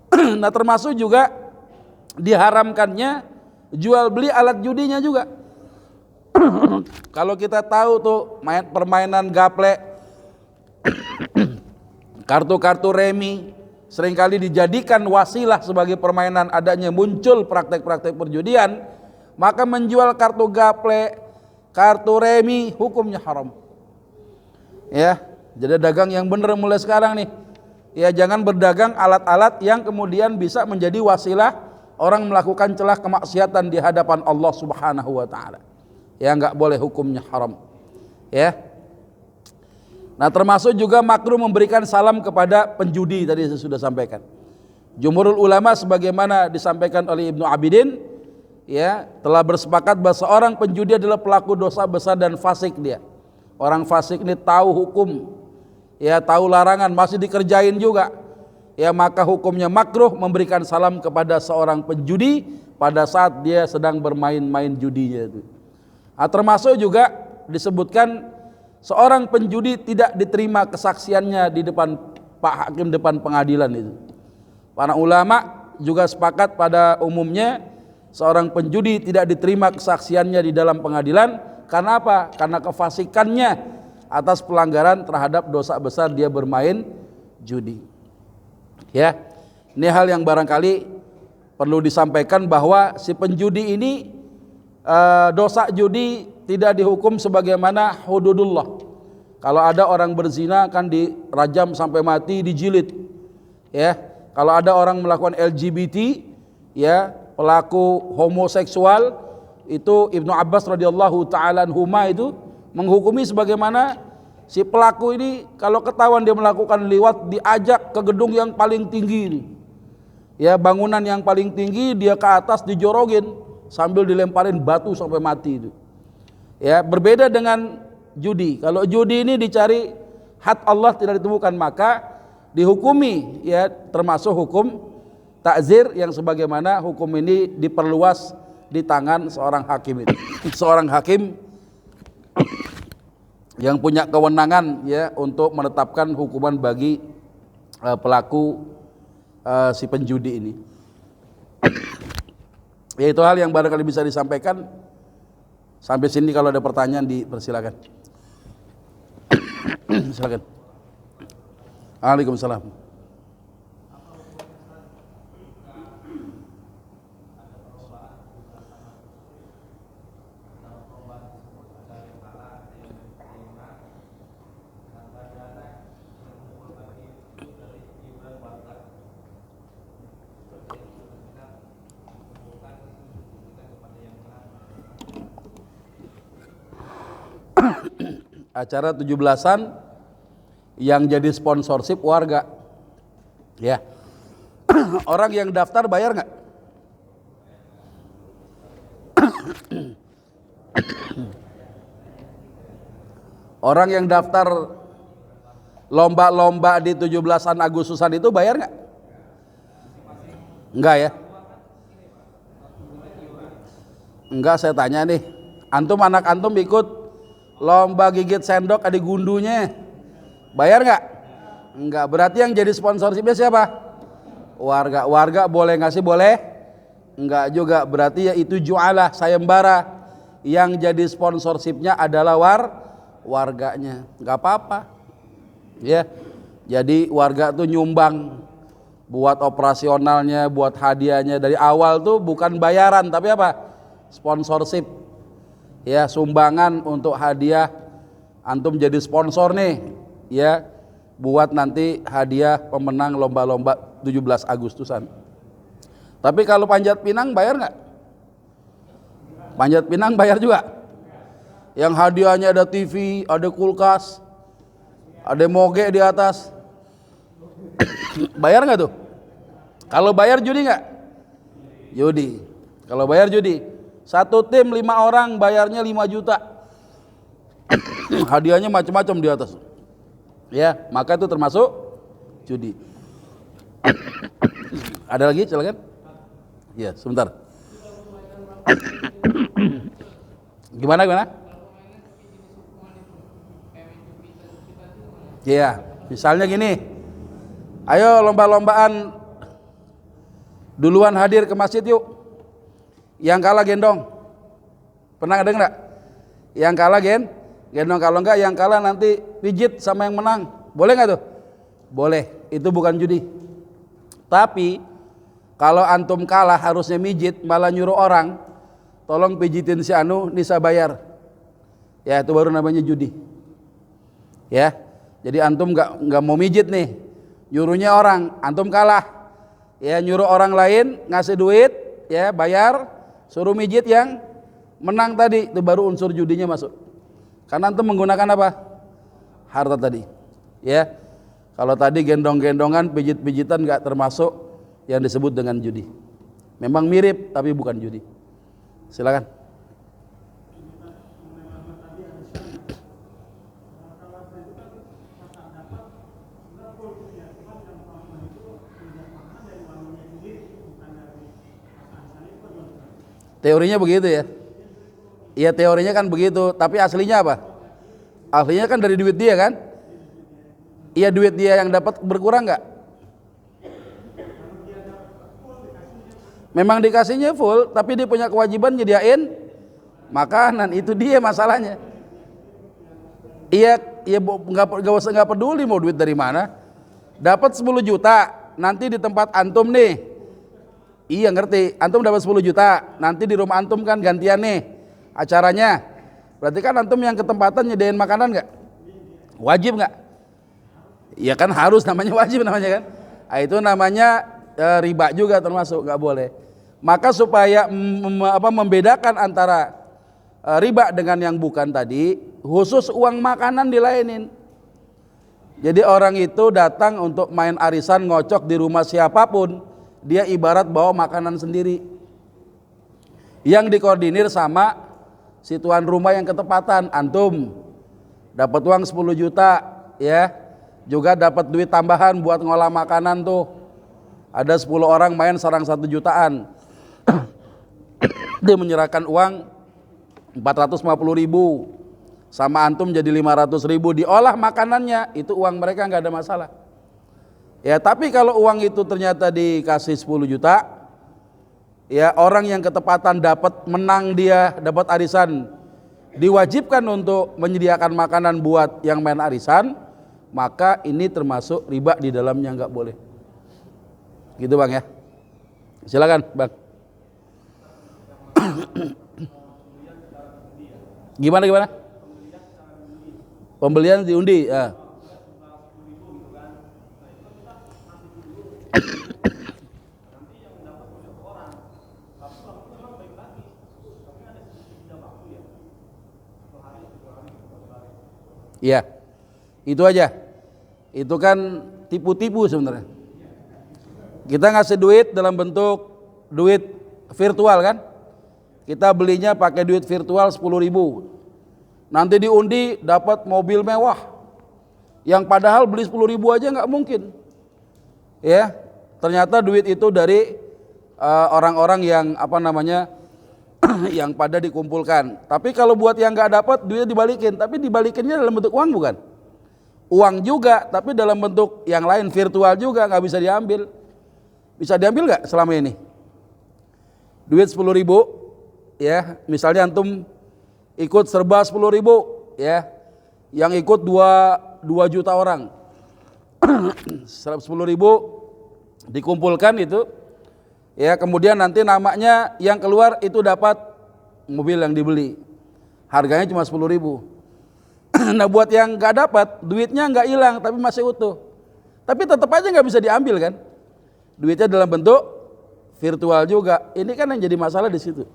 Nah, termasuk juga diharamkannya jual beli alat judinya juga. Kalau kita tahu tuh permainan gaplek, kartu-kartu remi seringkali dijadikan wasilah sebagai permainan adanya muncul praktek-praktek perjudian, maka menjual kartu gaplek, kartu remi hukumnya haram. Ya, jadi dagang yang benar mulai sekarang nih. Ya, jangan berdagang alat-alat yang kemudian bisa menjadi wasilah orang melakukan celah kemaksiatan di hadapan Allah Subhanahu wa taala. Ya, enggak boleh, hukumnya haram. Ya. Nah, termasuk juga makruh memberikan salam kepada penjudi, tadi saya sudah sampaikan. Jumhurul ulama sebagaimana disampaikan oleh Ibnu Abidin, ya, telah bersepakat bahwa seorang penjudi adalah pelaku dosa besar dan fasik dia. Orang fasik ini tahu hukum, ya, tahu larangan, masih dikerjain juga, ya, maka hukumnya makruh memberikan salam kepada seorang penjudi pada saat dia sedang bermain-main judinya itu. Termasuk juga disebutkan seorang penjudi tidak diterima kesaksiannya di depan Pak Hakim, depan pengadilan itu. Para ulama juga sepakat pada umumnya seorang penjudi tidak diterima kesaksiannya di dalam pengadilan. Karena apa? Karena kefasikannya atas pelanggaran terhadap dosa besar dia bermain judi. Ya, ini hal yang barangkali perlu disampaikan bahwa si penjudi ini dosa judi tidak dihukum sebagaimana hududullah. Kalau ada orang berzina kan dirajam sampai mati, dijilid. Ya, kalau ada orang melakukan LGBT, ya, pelaku homoseksual, itu Ibnu Abbas radhiyallahu taala anhuma itu menghukumi sebagaimana si pelaku ini kalau ketahuan dia melakukan liwat diajak ke gedung yang paling tinggi ini. Ya, bangunan yang paling tinggi dia ke atas dijorogin sambil dilemparin batu sampai mati itu. Ya, berbeda dengan judi. Kalau judi ini dicari had Allah tidak ditemukan, maka dihukumi, ya, termasuk hukum takzir yang sebagaimana hukum ini diperluas di tangan seorang hakim itu. Seorang hakim yang punya kewenangan, ya, untuk menetapkan hukuman bagi pelaku si penjudi ini. Ya, itu hal yang barangkali bisa disampaikan. Sampai sini kalau ada pertanyaan dipersilakan. Silakan. Waalaikumsalam. Acara 17-an yang jadi sponsorship warga, ya. Orang yang daftar bayar nggak? Orang yang daftar lomba-lomba di 17-an Agustusan itu bayar nggak? Enggak, ya? Enggak, saya tanya nih, antum, anak antum ikut lomba gigit sendok ada gundunya, bayar nggak? Enggak. Berarti yang jadi sponsorshipnya siapa? Warga. Warga boleh ngasih, boleh? Enggak juga. Berarti ya itu jualah, sayembara. Yang jadi sponsorshipnya adalah warganya. Nggak apa-apa, ya. Jadi warga tuh nyumbang buat operasionalnya, buat hadiahnya dari awal tuh bukan bayaran tapi apa? Sponsorship. Ya, sumbangan untuk hadiah, antum jadi sponsor nih, ya, buat nanti hadiah pemenang lomba-lomba 17 Agustusan. Tapi kalau Panjat Pinang bayar nggak? Panjat Pinang bayar juga. Yang hadiahnya ada TV, ada kulkas, ada moge di atas. Bayar nggak tuh? Kalau bayar judi nggak? Judi. Kalau bayar judi. Satu tim 5 orang bayarnya 5 juta. Hadiahnya macam-macam di atas. Ya, maka itu termasuk judi. Ada lagi, silakan. Ya, sebentar. Gimana? Ya, misalnya gini. Ayo lomba-lombaan duluan hadir ke masjid yuk. Yang kalah gendong. Pernah ada enggak? Yang kalah gendong, kalau enggak yang kalah nanti pijit sama yang menang. Boleh enggak tuh? Boleh. Itu bukan judi. Tapi kalau antum kalah harusnya mijit, malah nyuruh orang, tolong pijitin si anu, nisa bayar. Ya, itu baru namanya judi. Ya. Jadi antum enggak mau mijit nih. Nyuruhnya orang, antum kalah. Ya, nyuruh orang lain ngasih duit, ya, bayar. Suruh mijit yang menang tadi, itu baru unsur judinya masuk. Karena antum menggunakan apa? Harta tadi. Ya. Kalau tadi gendong-gendongan, pijit-pijitan enggak termasuk yang disebut dengan judi. Memang mirip tapi bukan judi. Silakan. Teorinya begitu ya. Ya teorinya kan begitu, tapi aslinya apa? Aslinya kan dari duit dia kan? Iya, duit dia yang dapat berkurang nggak? Memang dikasihnya full, tapi dia punya kewajiban nyediain makanan, itu dia masalahnya. Iya, ya nggak peduli mau duit dari mana. Dapat 10 juta, nanti di tempat antum nih. Iya ngerti, antum dapat 10 juta, nanti di rumah antum kan gantian nih acaranya. Berarti kan antum yang ketempatan nyediain makanan nggak? Wajib nggak? Iya kan harus, namanya wajib namanya kan. Nah, itu namanya riba juga termasuk, nggak boleh. Maka supaya membedakan antara riba dengan yang bukan tadi, khusus uang makanan dilainin. Jadi orang itu datang untuk main arisan ngocok di rumah siapapun, dia ibarat bawa makanan sendiri yang dikoordinir sama si tuan rumah yang ketepatan. Antum dapat uang 10 juta ya, juga dapat duit tambahan buat ngolah makanan tuh. Ada 10 orang main sarang 1 jutaan. Dia menyerahkan uang 450.000 sama antum jadi 500.000, diolah makanannya, itu uang mereka nggak ada masalah. Ya, tapi kalau uang itu ternyata dikasih 10 juta, ya orang yang ketepatan dapat menang, dia dapat arisan, diwajibkan untuk menyediakan makanan buat yang main arisan, maka ini termasuk riba di dalamnya, nggak boleh. Gitu Bang ya. Silakan Bang. Gimana? Pembelian diundi. Ya. Iya, itu aja. Itu kan tipu-tipu sebenarnya. Kita ngasih duit dalam bentuk duit virtual kan? Kita belinya pakai duit virtual 10.000. Nanti diundi dapat mobil mewah. Yang padahal beli 10.000 aja nggak mungkin. Ya, ternyata duit itu dari orang-orang yang yang pada dikumpulkan. Tapi kalau buat yang nggak dapat, duitnya dibalikin. Tapi dibalikinnya dalam bentuk uang bukan? Uang juga, tapi dalam bentuk yang lain, virtual juga, nggak bisa diambil. Bisa diambil nggak selama ini? Duit 10.000. Ya, misalnya antum ikut serba 10.000 ya, yang ikut 2 juta orang. 10.000 dikumpulkan itu ya, kemudian nanti namanya yang keluar itu dapat mobil yang dibeli, harganya cuma 10.000. Nah buat yang nggak dapat, duitnya nggak hilang tapi masih utuh, tapi tetap aja nggak bisa diambil kan, duitnya dalam bentuk virtual juga. Ini kan yang jadi masalah di situ.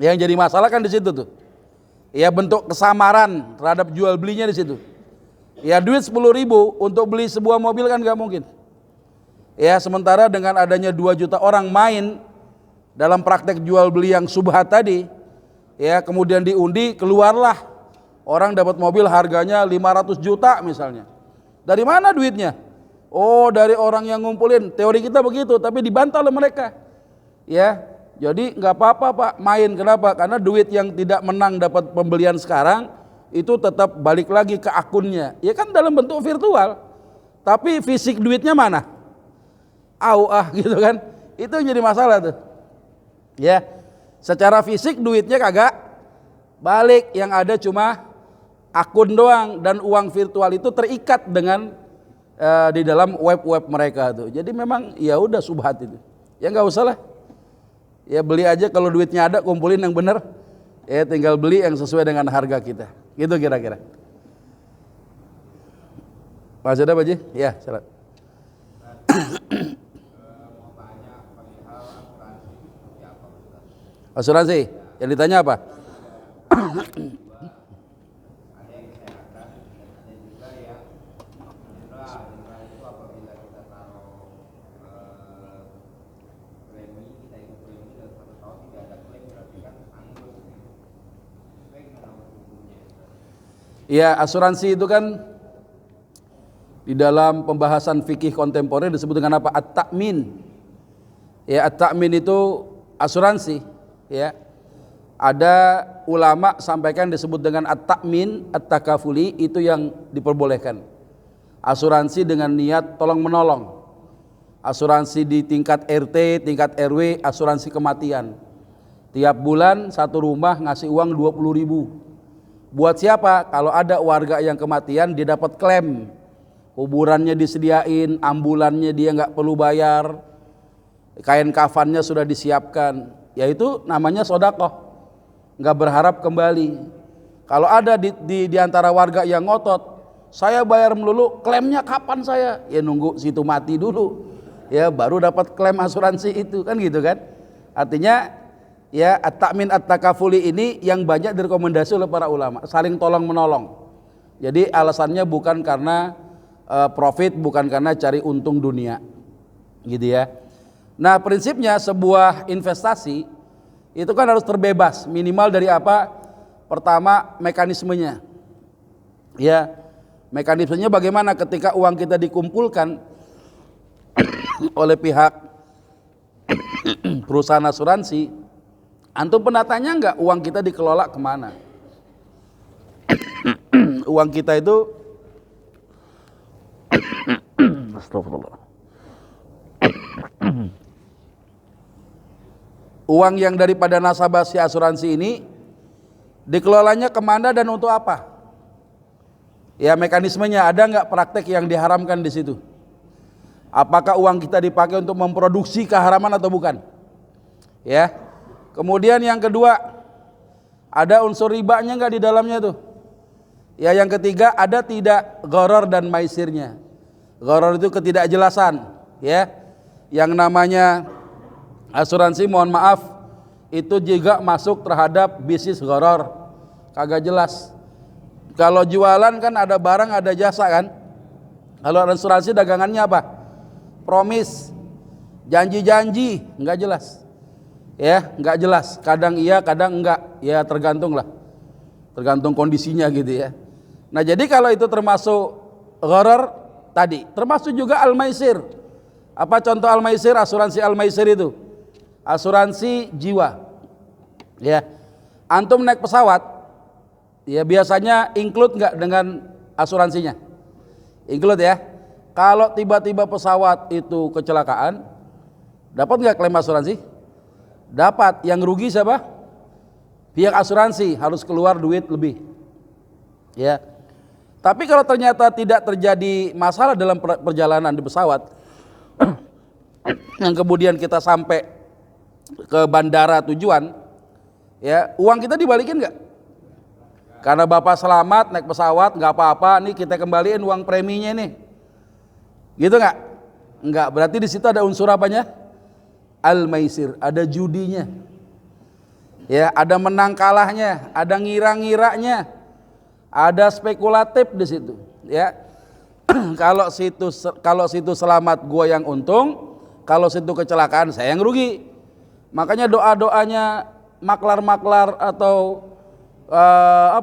Yang jadi masalah kan di situ tuh. Ya, bentuk kesamaran terhadap jual belinya di situ. Ya, duit 10.000 untuk beli sebuah mobil kan nggak mungkin. Ya, sementara dengan adanya 2 juta orang main dalam praktek jual beli yang subhat tadi, ya kemudian diundi, keluarlah orang dapat mobil harganya 500 juta misalnya. Dari mana duitnya? Oh, dari orang yang ngumpulin. Teori kita begitu, tapi dibantah oleh mereka. Ya, jadi nggak apa-apa Pak main. Kenapa? Karena duit yang tidak menang dapat pembelian sekarang itu tetap balik lagi ke akunnya. Ya kan dalam bentuk virtual, tapi fisik duitnya mana? Gitu kan? Itu yang jadi masalah tuh. Ya, secara fisik duitnya kagak balik, yang ada cuma akun doang, dan uang virtual itu terikat dengan di dalam web mereka tuh. Jadi memang ya udah subhat itu. Ya nggak usah lah. Ya beli aja, kalau duitnya ada kumpulin yang benar. Ya tinggal beli yang sesuai dengan harga kita. Gitu kira-kira. Masih ada Pak Ji? Ya, silakan. Asuransi. Yang ditanya apa? Ya, asuransi itu kan di dalam pembahasan fikih kontemporer disebut dengan apa? At-ta'min. Ya, at-ta'min itu asuransi, ya. Ada ulama sampaikan disebut dengan at-ta'min, at-takafuli, itu yang diperbolehkan. Asuransi dengan niat tolong menolong. Asuransi di tingkat RT, tingkat RW, asuransi kematian. Tiap bulan satu rumah ngasih uang 20.000. Buat siapa? Kalau ada warga yang kematian dia dapat klaim. Kuburannya disediain, ambulannya dia nggak perlu bayar, kain kafannya sudah disiapkan. Ya itu namanya sodakoh. Nggak berharap kembali. Kalau ada di antara warga yang ngotot, saya bayar melulu, klaimnya kapan saya? Ya nunggu situ mati dulu, ya baru dapat klaim asuransi itu, kan gitu kan? Artinya ya at-ta'min at-takafuli ini yang banyak direkomendasi oleh para ulama, saling tolong menolong. Jadi alasannya bukan karena profit, bukan karena cari untung dunia, gitu ya. Nah prinsipnya sebuah investasi itu kan harus terbebas, minimal dari apa? Pertama mekanismenya, ya mekanismenya bagaimana ketika uang kita dikumpulkan oleh pihak perusahaan asuransi, antum pernah tanya nggak uang kita dikelola kemana? Uang kita itu astagfirullah. Uang yang daripada nasabah si asuransi ini dikelolanya kemana dan untuk apa? Ya mekanismenya ada nggak praktek yang diharamkan di situ? Apakah uang kita dipakai untuk memproduksi keharaman atau bukan? Ya. Kemudian yang kedua, ada unsur ribanya nggak di dalamnya tuh? Ya yang ketiga, ada tidak gharar dan maisirnya? Gharar itu ketidakjelasan, ya. Yang namanya asuransi, mohon maaf, itu juga masuk terhadap bisnis gharar, kagak jelas. Kalau jualan kan ada barang ada jasa kan. Kalau asuransi dagangannya apa? Promis, janji-janji, nggak jelas. Ya, nggak jelas. Kadang iya, kadang enggak. Ya tergantung lah, tergantung kondisinya gitu ya. Nah jadi kalau itu termasuk gharar tadi, termasuk juga al-maisir. Apa contoh al-maisir? Asuransi al-maisir itu asuransi jiwa. Ya, antum naik pesawat, ya biasanya include nggak dengan asuransinya? Include ya. Kalau tiba-tiba pesawat itu kecelakaan, dapat nggak klaim asuransi? Dapat. Yang rugi siapa? Pihak asuransi, harus keluar duit lebih. Ya. Tapi kalau ternyata tidak terjadi masalah dalam perjalanan di pesawat, yang kemudian kita sampai ke bandara tujuan, ya uang kita dibalikin nggak? Karena bapak selamat naik pesawat nggak apa-apa, nih kita kembaliin uang preminya nih, gitu nggak? Nggak. Berarti di situ ada unsur apanya? Al-maisir, ada judinya, ya ada menang kalahnya, ada ngira-ngiranya, ada spekulatif di situ, ya. Kalau situ selamat gua yang untung, kalau situ kecelakaan saya yang rugi. Makanya doa-doanya maklar-maklar atau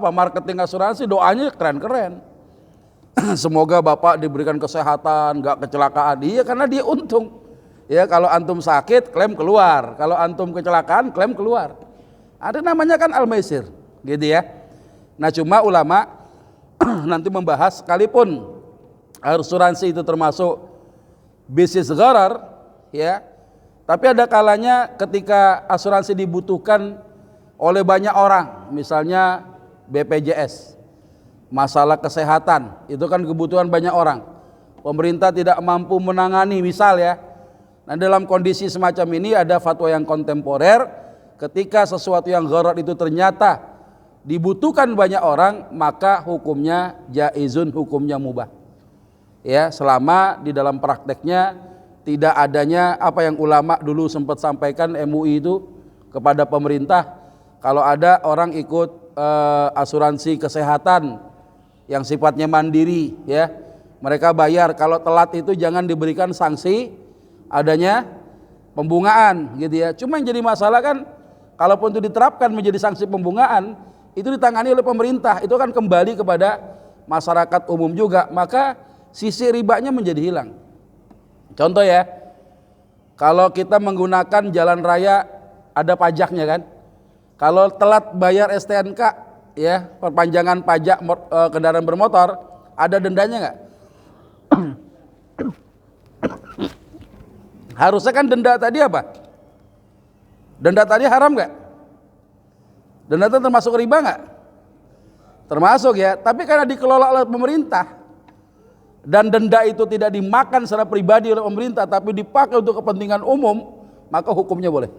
marketing asuransi, doanya keren-keren. Semoga bapak diberikan kesehatan, nggak kecelakaan. Iya, karena dia untung. Ya, kalau antum sakit klaim keluar, kalau antum kecelakaan klaim keluar. Ada namanya kan al-maisir, gitu ya. Nah cuma ulama nanti membahas, sekalipun asuransi itu termasuk bisnis gharar, ya, tapi ada kalanya ketika asuransi dibutuhkan oleh banyak orang, misalnya BPJS, masalah kesehatan, itu kan kebutuhan banyak orang. Pemerintah tidak mampu menangani, misal ya. Nah dalam kondisi semacam ini ada fatwa yang kontemporer, ketika sesuatu yang gharar itu ternyata dibutuhkan banyak orang, maka hukumnya jaizun, hukumnya mubah. Ya, selama di dalam prakteknya tidak adanya apa yang ulama dulu sempat sampaikan, MUI itu kepada pemerintah, kalau ada orang ikut asuransi kesehatan yang sifatnya mandiri, ya mereka bayar, kalau telat itu jangan diberikan sanksi adanya pembungaan, gitu ya. Cuma yang jadi masalah kan, kalaupun itu diterapkan menjadi sanksi pembungaan, itu ditangani oleh pemerintah, itu kan kembali kepada masyarakat umum juga, maka sisi ribanya menjadi hilang. Contoh ya, kalau kita menggunakan jalan raya ada pajaknya kan. Kalau telat bayar STNK, ya, perpanjangan pajak kendaraan bermotor, ada dendanya nggak? Harusnya kan denda tadi apa? Denda tadi haram nggak? Denda itu termasuk riba nggak? Termasuk ya, tapi karena dikelola oleh pemerintah dan denda itu tidak dimakan secara pribadi oleh pemerintah tapi dipakai untuk kepentingan umum, maka hukumnya boleh.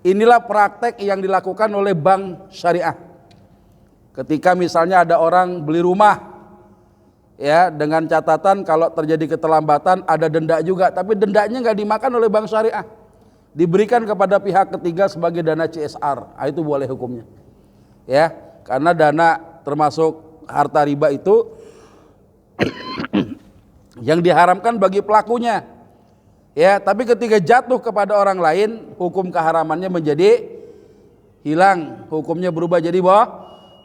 Inilah praktek yang dilakukan oleh bank syariah. Ketika misalnya ada orang beli rumah, ya, dengan catatan kalau terjadi keterlambatan ada denda juga, tapi dendanya nggak dimakan oleh bank syariah, diberikan kepada pihak ketiga sebagai dana CSR. Itu boleh hukumnya, ya, karena dana termasuk harta riba itu yang diharamkan bagi pelakunya. Ya, tapi ketika jatuh kepada orang lain, hukum keharamannya menjadi hilang, hukumnya berubah jadi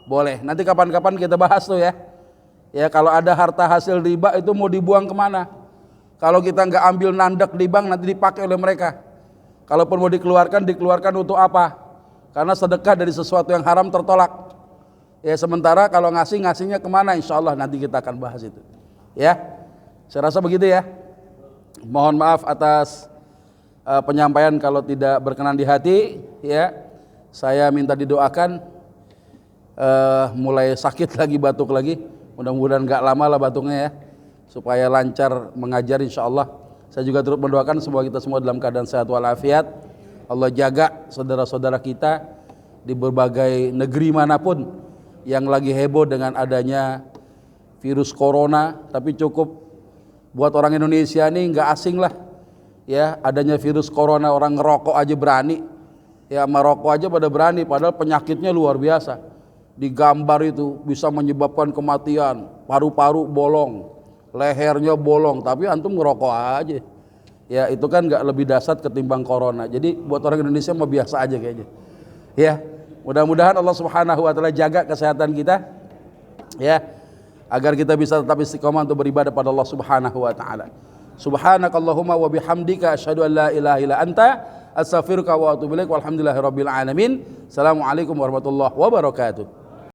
boleh. Nanti kapan-kapan kita bahas tuh ya. Ya, kalau ada harta hasil riba itu mau dibuang kemana? Kalau kita nggak ambil nandak di bank nanti dipakai oleh mereka. Kalaupun mau dikeluarkan untuk apa? Karena sedekah dari sesuatu yang haram tertolak. Ya, sementara kalau ngasihnya kemana? Insya Allah nanti kita akan bahas itu. Ya, saya rasa begitu ya. Mohon maaf atas penyampaian kalau tidak berkenan di hati, ya. Saya minta didoakan, mulai sakit lagi, batuk lagi. Mudah-mudahan gak lama lah batuknya ya, supaya lancar mengajar insya Allah. Saya juga turut mendoakan semoga kita semua dalam keadaan sehat walafiat. Allah jaga saudara-saudara kita di berbagai negeri manapun yang lagi heboh dengan adanya virus corona, tapi cukup buat orang Indonesia nih nggak asing lah, ya, adanya virus corona. Orang ngerokok aja berani, ya, merokok aja pada berani, padahal penyakitnya luar biasa. Digambar itu bisa menyebabkan kematian, paru-paru bolong, lehernya bolong, tapi antum ngerokok aja, ya, itu kan nggak lebih dahsyat ketimbang corona. Jadi buat orang Indonesia mah biasa aja kayaknya, ya. Mudah-mudahan Allah Subhanahu wa taala jaga kesehatan kita, ya, agar kita bisa tetap istiqomah untuk beribadah pada Allah Subhanahu wa taala. Subhanakallahumma wa bihamdika asyhadu an la ilaha illa anta astaghfiruka wa atubu ilaik. Walhamdulillahirabbil alamin. Assalamualaikum warahmatullahi wabarakatuh.